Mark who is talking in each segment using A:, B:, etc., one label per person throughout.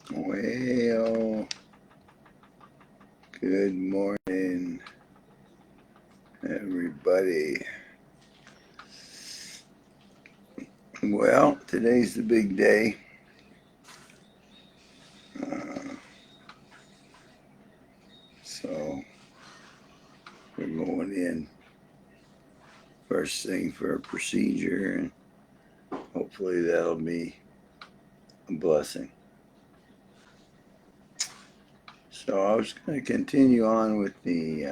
A: Well, good morning, everybody. Well, today's the big day. So we're going in first thing for a procedure, and hopefully that'll be a blessing. So I was going to continue on with the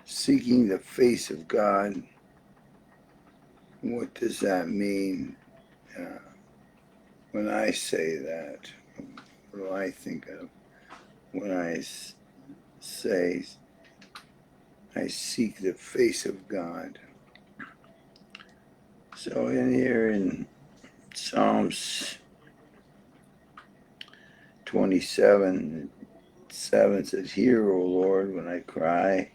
A: seeking the face of God. What does that mean when I say that? What do I think of when I say I seek the face of God? So in here in Psalms 27, 7 says, "Hear, O Lord, when I cry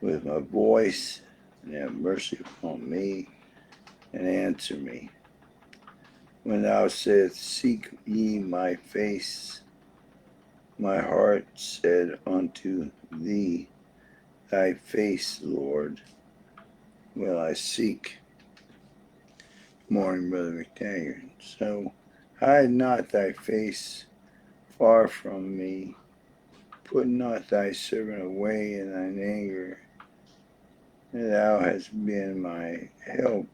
A: with my voice, and have mercy upon me, and answer me. When thou sayest, Seek ye my face, my heart said unto thee, Thy face, Lord, will I seek." Morning, Brother McTaggart. So, hide not thy face far from me. Put not thy servant away in thine anger. Thou hast been my help.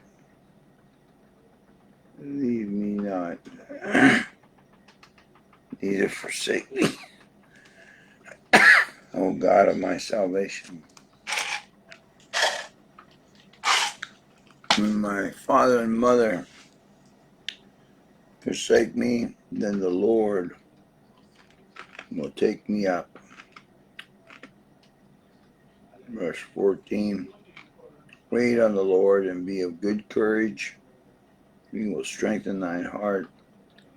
A: Leave me not, neither forsake me, O God of my salvation. When my father and mother forsake me, then the Lord will take me up. Verse 14, wait on the Lord and be of good courage. He will strengthen thine heart.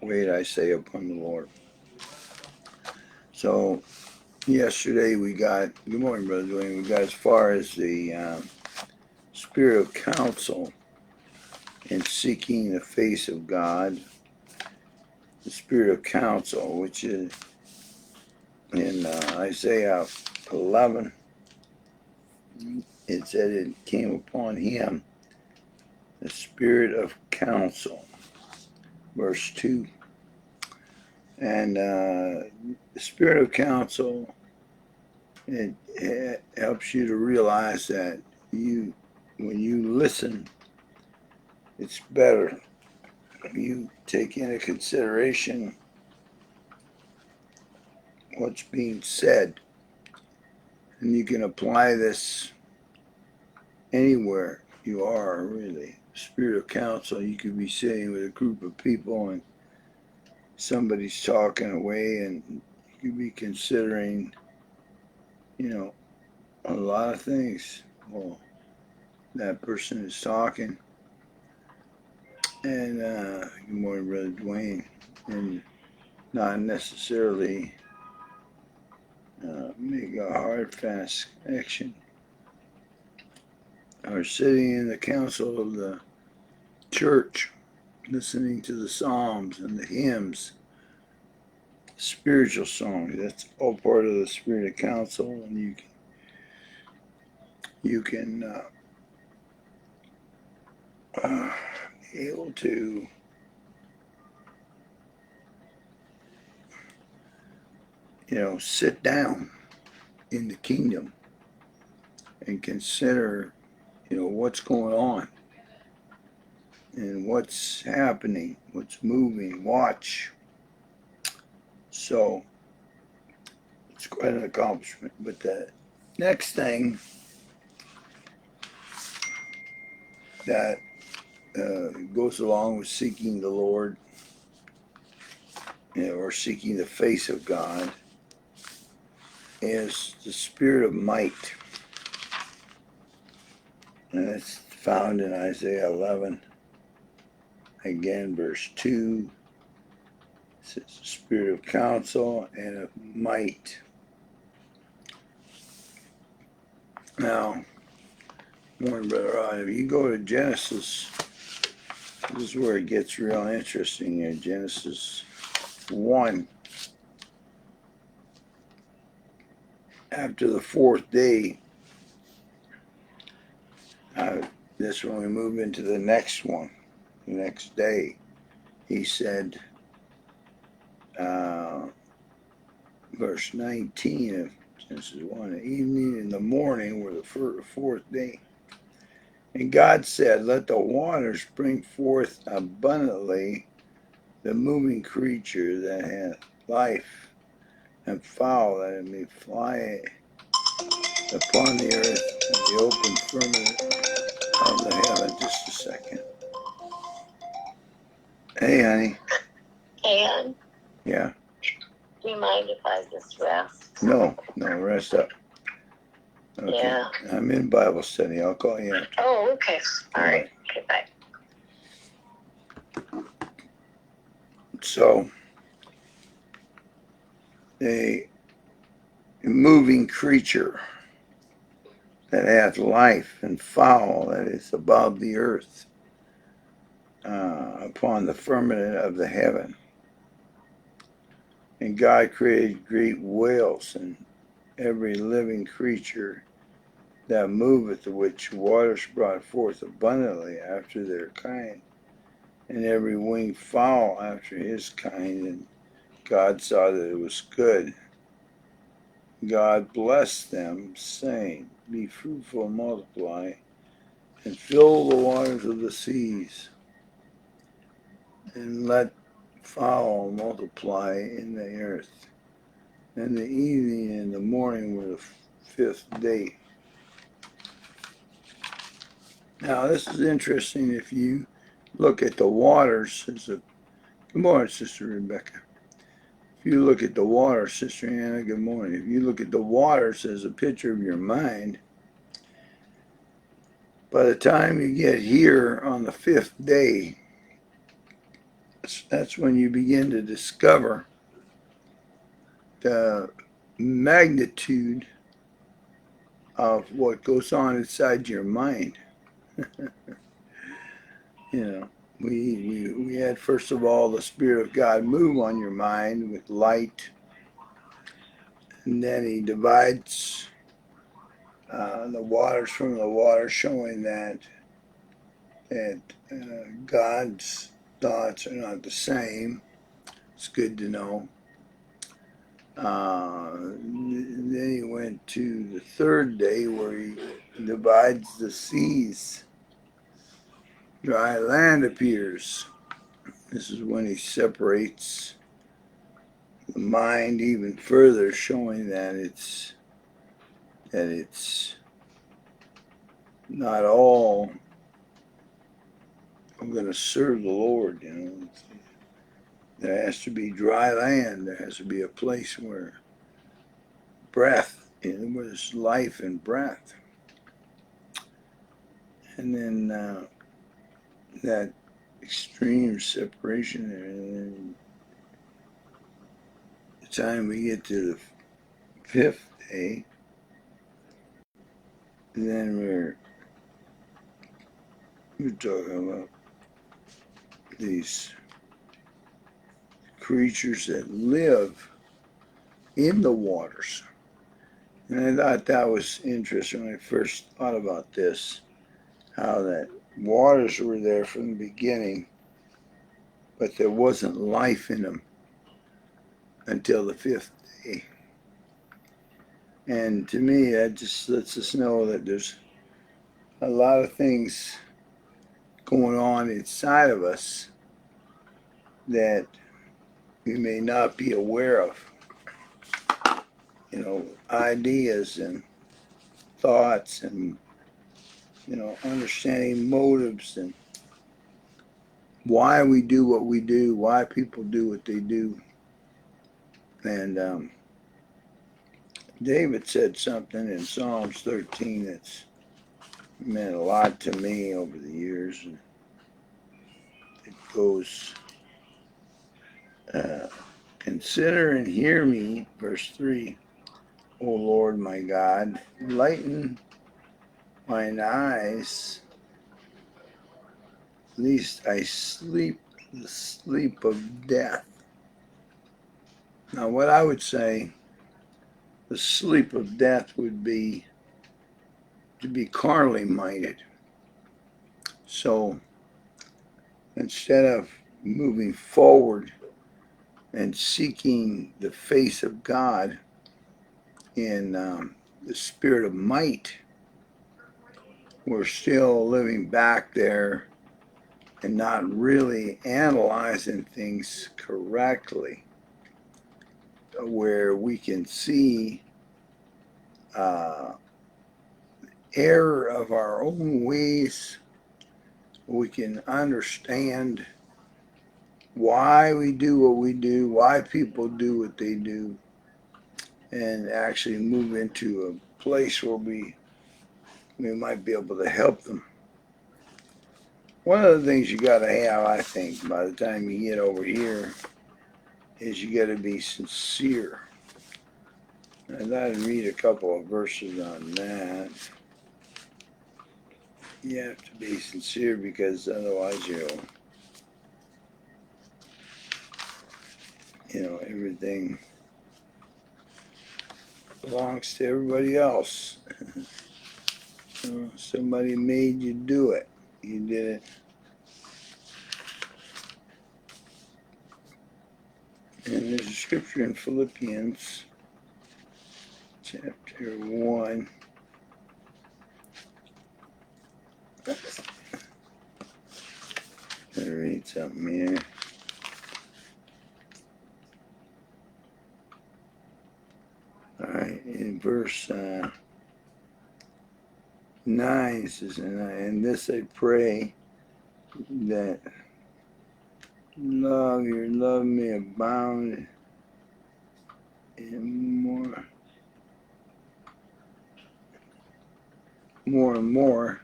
A: Wait, I say, upon the Lord. So, yesterday we got, good morning, Brother Dwayne, we got as far as the spirit of counsel in seeking the face of God. The spirit of counsel, which is in Isaiah 11, it said it came upon him, the spirit of counsel. Verse 2. And the spirit of counsel, it helps you to realize that when you listen, it's better. You take into consideration what's being said, and you can apply this anywhere you are, really. Spirit of counsel, you could be sitting with a group of people and somebody's talking away, and you could be considering, a lot of things. Well, that person is talking, and good morning, Brother Dwayne, and not necessarily make a hard, fast connection, or sitting in the council of the church, listening to the psalms and the hymns, spiritual songs. That's all part of the spirit of counsel, and you can be able to sit down in the kingdom and consider what's going on and what's happening, what's moving, watch. So it's quite an accomplishment. But the next thing that goes along with seeking the Lord, or seeking the face of God, is the spirit of might. And it's found in Isaiah 11, again, verse 2. It says, the spirit of counsel and of might. Now, morning, Brother Rod, if you go to Genesis, this is where it gets real interesting here. Genesis 1. After the fourth day, this when we move into the next one, the next day, he said, verse 19 of Genesis 1, the evening and the morning were the fourth day. And God said, let the waters bring forth abundantly the moving creature that hath life, and fowl that it may fly upon the earth and the open firmament of the heaven. Just a second. Hey, honey.
B: Hey, hon.
A: Yeah.
B: Do you mind if I just rest?
A: No, rest up. Okay.
B: Yeah.
A: I'm in Bible study. I'll call you after.
B: Oh, okay. All right. Okay, bye.
A: So, a moving creature that hath life, and fowl that is above the earth, upon the firmament of the heaven. And God created great whales and every living creature that moveth, which waters brought forth abundantly after their kind, and every winged fowl after his kind. And God saw that it was good. God blessed them, saying, be fruitful and multiply, and fill the waters of the seas, and let fowl multiply in the earth. And the evening and the morning were the fifth day. Now this is interesting. If you look at the waters as a, good morning, Sister Rebecca. If you look at the water, Sister Anna, good morning. If you look at the waters as a picture of your mind, by the time you get here on the fifth day, that's when you begin to discover the magnitude of what goes on inside your mind. You know, we had, first of all, the Spirit of God move on your mind with light, and then he divides the waters from the water, showing that God's thoughts are not the same. It's good to know. Then he went to the third day where he divides the seas. Dry land appears. This is when he separates the mind even further, showing that it's not all I'm going to serve the Lord. You know, there has to be dry land. There has to be a place where breath, you know, where there's life and breath. And then that extreme separation there. And then the time we get to the fifth day, then we're talking about these creatures that live in the waters. And I thought that was interesting when I first thought about this, how that waters were there from the beginning, but there wasn't life in them until the fifth day. And to me, that just lets us know that there's a lot of things going on inside of us that we may not be aware of. You know, ideas and thoughts and, you know, understanding motives and why we do what we do, why people do what they do. And David said something in Psalms 13 that's meant a lot to me over the years. And it goes, consider and hear me, verse 3, O Lord my God, lighten mine eyes, lest I sleep the sleep of death. Now, what I would say, the sleep of death would be to be carnally minded. So instead of moving forward and seeking the face of God in the spirit of might, we're still living back there and not really analyzing things correctly, where we can see error of our own ways. We can understand why we do what we do, why people do what they do, and actually move into a place where we might be able to help them. One of the things you got to have, I think, by the time you get over here, is you got to be sincere. And I'd read a couple of verses on that. You have to be sincere, because otherwise everything belongs to everybody else. Somebody made you do it. You did it. And there's a scripture in Philippians chapter 1. Let me read something here. All right, in verse 9 it says, and this I pray, that your love may abound in more and more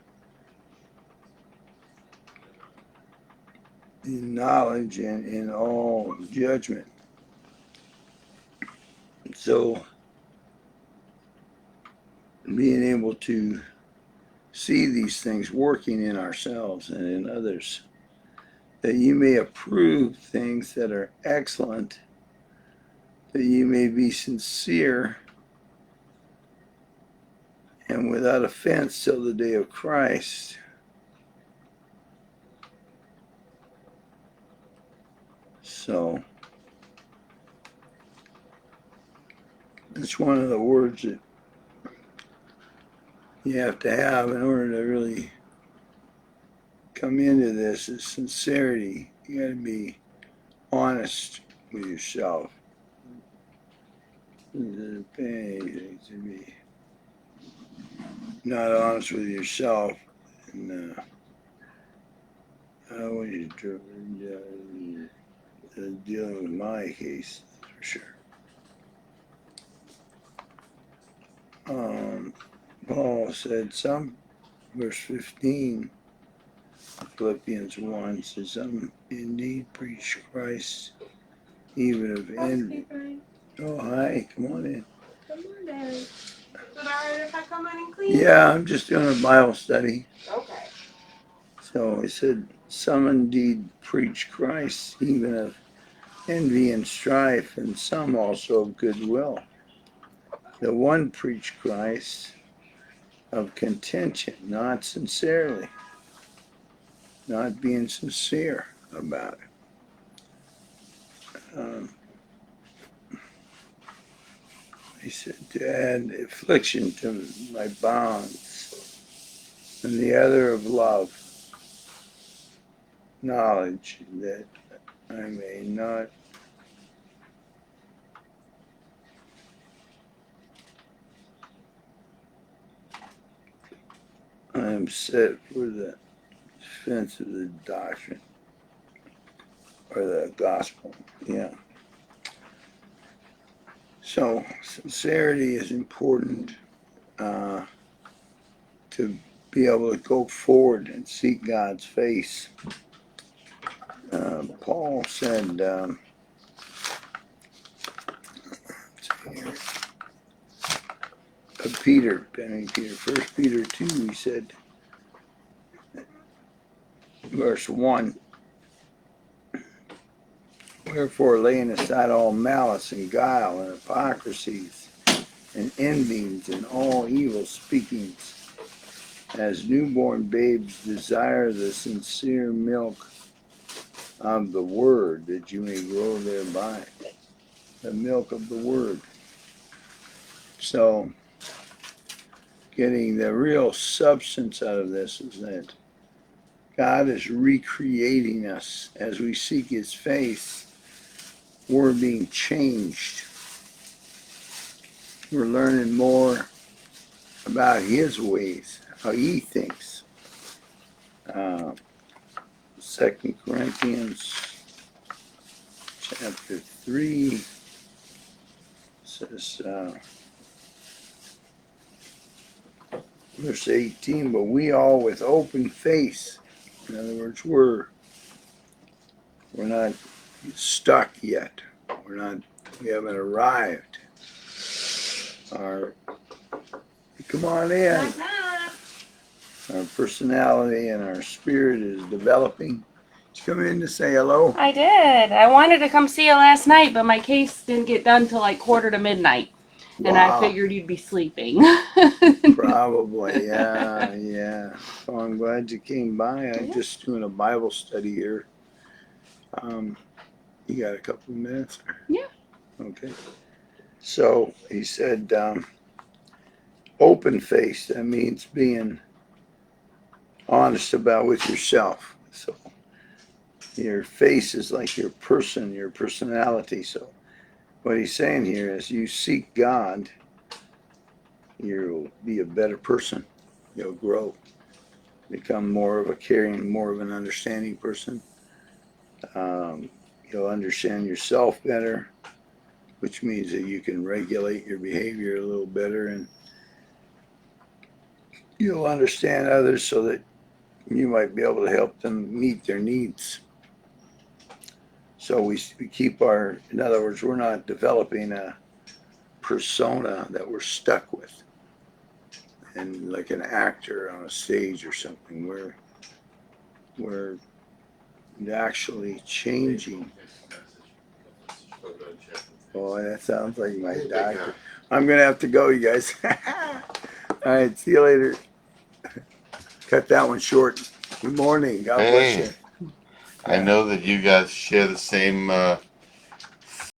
A: in knowledge and in all judgment. So being able to see these things working in ourselves and in others, that you may approve things that are excellent, that you may be sincere and without offense till the day of Christ. So it's one of the words that you have to have in order to really come into this, is sincerity. You got to be honest with yourself. To be not honest with yourself, and I want you to dealing with my case for sure. Paul said, verse 15, Philippians 1 says, some indeed preach Christ, even of envy. Oh, hi, come on in.
C: Good morning. Is it alright if I come in and clean?
A: Yeah, I'm just doing a Bible study.
C: Okay.
A: So he said, some indeed preach Christ, even of envy and strife, and some also of goodwill. The one preached Christ of contention, not sincerely, not being sincere about it. He said, to add affliction to my bonds, and the other of love, knowledge, that I may not I am set for the defense of the doctrine, or the gospel. Yeah. So sincerity is important to be able to go forward and seek God's face. Paul said, Peter, 1 Peter 2, he said, verse 1, Wherefore, laying aside all malice and guile and hypocrisies and envyings and all evil speakings, as newborn babes desire the sincere milk of the word, that you may grow thereby. The milk of the word. So, getting the real substance out of this is that God is recreating us as we seek His face. We're being changed. We're learning more about His ways, how He thinks. 2 Corinthians chapter 3 says, verse 18, but we all with open face. In other words, we're not stuck yet. We haven't arrived. Come on in. Our personality and our spirit is developing. Did you come in to say hello?
D: I did. I wanted to come see you last night, but my case didn't get done till like 1:45. And I figured you'd be sleeping.
A: Probably, yeah. So I'm glad you came by. I'm just doing a Bible study here. You got a couple of minutes?
D: Yeah.
A: Okay. So he said, open face. That means being honest about with yourself. So your face is like your person, your personality. So what he's saying here is you seek God, you'll be a better person. You'll grow, become more of a caring, more of an understanding person. You'll understand yourself better, which means that you can regulate your behavior a little better, and you'll understand others so that you might be able to help them meet their needs. So we keep in other words, we're not developing a persona that we're stuck with. And like an actor on a stage or something, we're actually changing. Oh, that sounds like my doctor. I'm going to have to go, you guys. All right, see you later. Cut that one short. Good morning. God bless you.
E: I know that you guys share the same